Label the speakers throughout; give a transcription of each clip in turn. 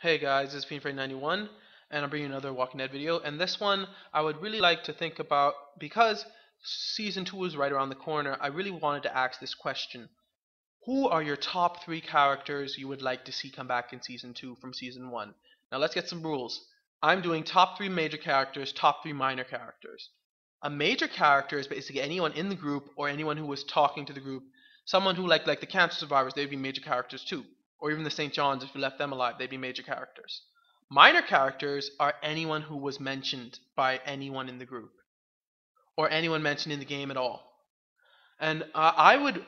Speaker 1: Hey guys, this is Fiend91, and I'm bringing another Walking Dead video. And this one, I would really like to think about, because Season 2 is right around the corner, I really wanted to ask this question. Who are your top 3 characters you would like to see come back in Season 2 from Season 1? Now let's get some rules. I'm doing top 3 major characters, top 3 minor characters. A major character is basically anyone in the group or anyone who was talking to the group. Someone who, like the cancer survivors, they'd be major characters too. Or even the St. John's, if you left them alive, they'd be major characters. Minor characters are anyone who was mentioned by anyone in the group. Or anyone mentioned in the game at all. And I would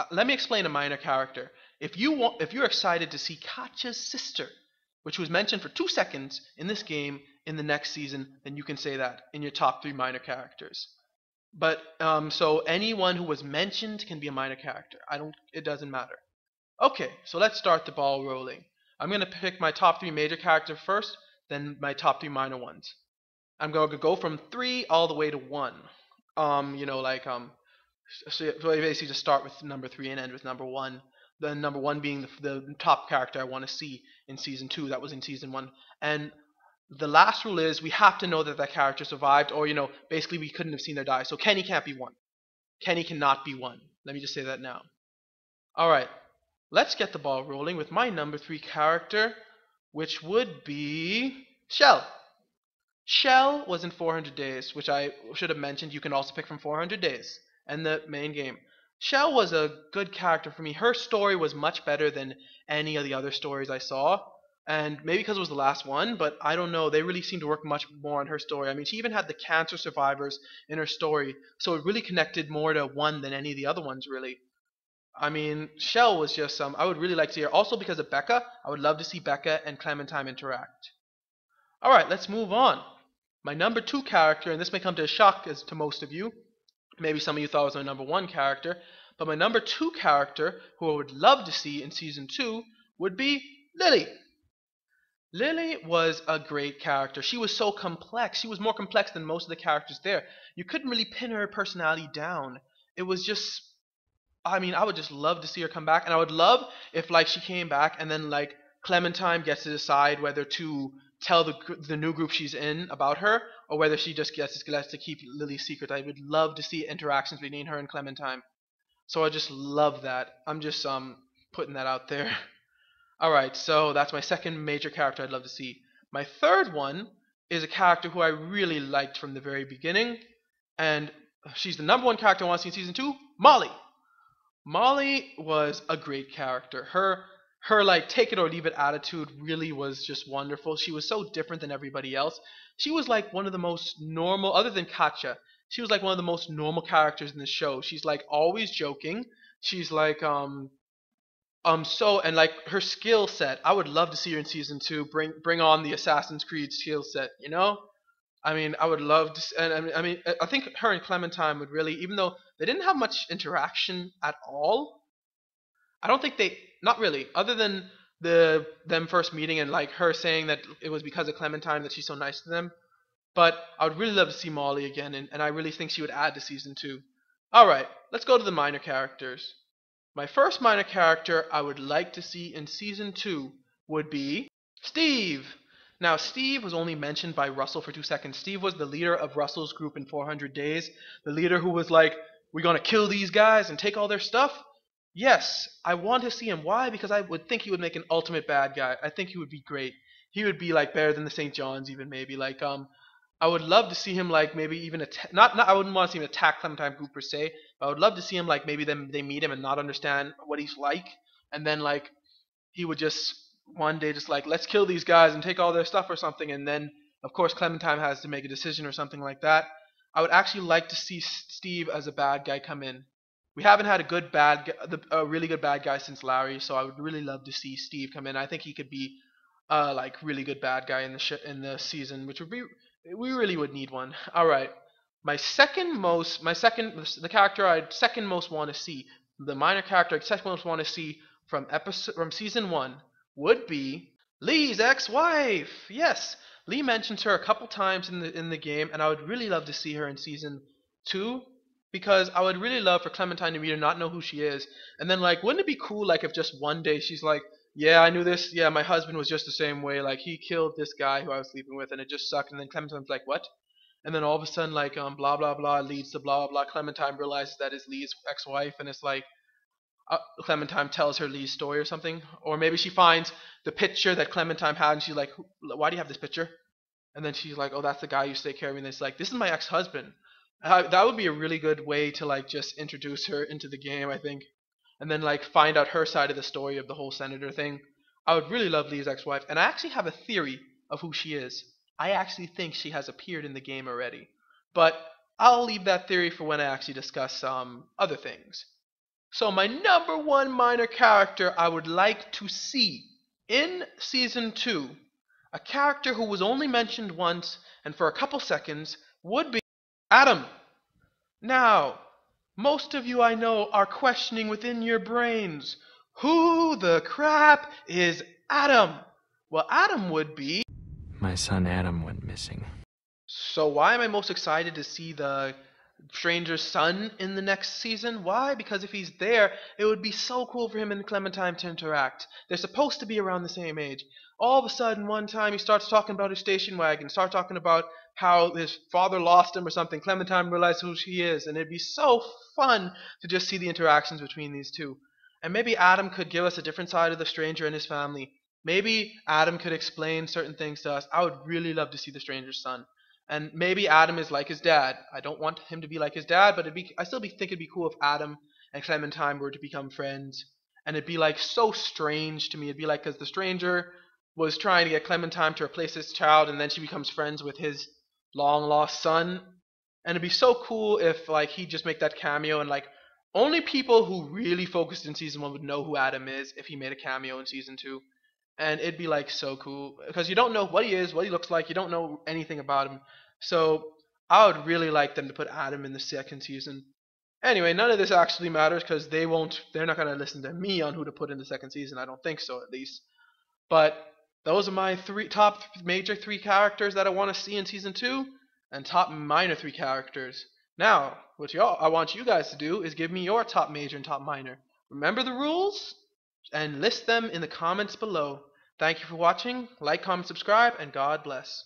Speaker 1: let me explain a minor character. If you're excited to see Katja's sister, which was mentioned for 2 seconds in this game in the next season, then you can say that in your top 3 minor characters. But so anyone who was mentioned can be a minor character. It doesn't matter. Okay, so let's start the ball rolling. I'm gonna pick my top 3 major characters first, then my top 3 minor ones. I'm gonna go from 3 all the way to 1. So basically just start with number 3 and end with number 1. The number 1 being the top character I want to see in Season 2 that was in Season 1. And the last rule is we have to know that that character survived, or, basically we couldn't have seen their die. So Kenny can't be 1. Kenny cannot be 1. Let me just say that now. Alright, let's get the ball rolling with my number 3 character, which would be Shel. Shel was in 400 Days, which I should have mentioned. You can also pick from 400 Days and the main game. Shel was a good character for me. Her story was much better than any of the other stories I saw. And maybe because it was the last one, but I don't know. They really seemed to work much more on her story. I mean, she even had the cancer survivors in her story, so it really connected more to one than any of the other ones, really. I mean, Shel was just I would really like to see her. Also because of Becca, I would love to see Becca and Clementine interact. Alright, let's move on. My number 2 character, and this may come to a shock as to most of you, maybe some of you thought it was my number 1 character, but my number 2 character, who I would love to see in Season 2, would be Lilly. Lilly was a great character. She was so complex. She was more complex than most of the characters there. You couldn't really pin her personality down. It was just, I mean, I would just love to see her come back, and I would love if, like, she came back and then, like, Clementine gets to decide whether to tell the new group she's in about her, or whether she just gets to keep Lily's secret. I would love to see interactions between her and Clementine. So I just love that. I'm just putting that out there. Alright, so that's my second major character I'd love to see. My third one is a character who I really liked from the very beginning, and she's the number 1 character I want to see in Season 2, Molly. Molly was a great character. Her like take it or leave it attitude really was just wonderful. She was so different than everybody else. She was like one of the most normal, other than Katja, she was like one of the most normal characters in the show. She's like always joking. She's like and like her skill set, I would love to see her in Season 2 bring on the Assassin's Creed skill set, I mean, I would love to, and I mean, I think her and Clementine would really, even though they didn't have much interaction at all, I don't think not really, other than them first meeting and like her saying that it was because of Clementine that she's so nice to them. But I would really love to see Molly again, and I really think she would add to Season 2. Alright, let's go to the minor characters. My first minor character I would like to see in Season 2 would be Steve. Now, Steve was only mentioned by Russell for 2 seconds. Steve was the leader of Russell's group in 400 Days. The leader who was like, we're going to kill these guys and take all their stuff. Yes, I want to see him. Why? Because I would think he would make an ultimate bad guy. I think he would be great. He would be like better than the St. John's even, maybe. Like, I would love to see him like maybe even not I wouldn't want to see him attack Clementine group per se, but I would love to see him like maybe they meet him and not understand what he's like, and then like he would just one day just like, let's kill these guys and take all their stuff or something, and then of course Clementine has to make a decision or something like that. I would actually like to see Steve as a bad guy come in. We haven't had a really good bad guy since Larry, so I would really love to see Steve come in. I think he could be like really good bad guy in the season, which would be, we really would need one. Alright. The character I'd second most want to see, the minor character I'd second most want to see from Season 1 would be Lee's ex-wife. Yes, Lee mentions her a couple times in the game, and I would really love to see her in Season 2, because I would really love for Clementine to meet her, not know who she is, and then like, wouldn't it be cool like if just one day she's like, Yeah, I knew this. Yeah, my husband was just the same way. Like he killed this guy who I was sleeping with, and it just sucked. And then Clementine's like, "What?" And then all of a sudden, like blah blah blah leads to blah blah blah. Clementine realizes that is Lee's ex-wife, and it's like Clementine tells her Lee's story or something, or maybe she finds the picture that Clementine had, and she's like, "Why do you have this picture?" And then she's like, "Oh, that's the guy who used to take care of me." And it's like, "This is my ex-husband." That would be a really good way to like just introduce her into the game, I think, and then like find out her side of the story of the whole senator thing. I would really love Lee's ex-wife, and I actually have a theory of who she is. I actually think she has appeared in the game already, but I'll leave that theory for when I actually discuss other things. So my number one minor character I would like to see in season 2, a character who was only mentioned once and for a couple seconds, would be Adam. Now, most of you I know are questioning within your brains, who the crap is Adam? Well, Adam would be...
Speaker 2: My son Adam went missing.
Speaker 1: So why am I most excited to see the stranger's son in the next season? Why? Because if he's there, it would be so cool for him and Clementine to interact. They're supposed to be around the same age. All of a sudden, one time he starts talking about his station wagon, start talking about how his father lost him or something. Clementine realizes who she is, and it'd be so fun to just see the interactions between these two. And maybe Adam could give us a different side of the stranger and his family. Maybe Adam could explain certain things to us. I would really love to see the stranger's son. And maybe Adam is like his dad. I don't want him to be like his dad, but I still think it'd be cool if Adam and Clementine were to become friends. And it'd be like so strange to me. It'd be like because the stranger was trying to get Clementine to replace his child, and then she becomes friends with his long lost son. And it'd be so cool if like he'd just make that cameo, and like only people who really focused in season 1 would know who Adam is if he made a cameo in season 2. And it'd be like so cool because you don't know what he is, what he looks like, you don't know anything about him. So I would really like them to put Adam in the second season. Anyway, none of this actually matters because they're not going to listen to me on who to put in the second season. I don't think so, at least. But those are my top major 3 characters that I want to see in season 2, and top minor 3 characters. Now, what I want you guys to do is give me your top major and top minor. Remember the rules? And list them in the comments below. Thank you for watching. Like, comment, subscribe, and God bless.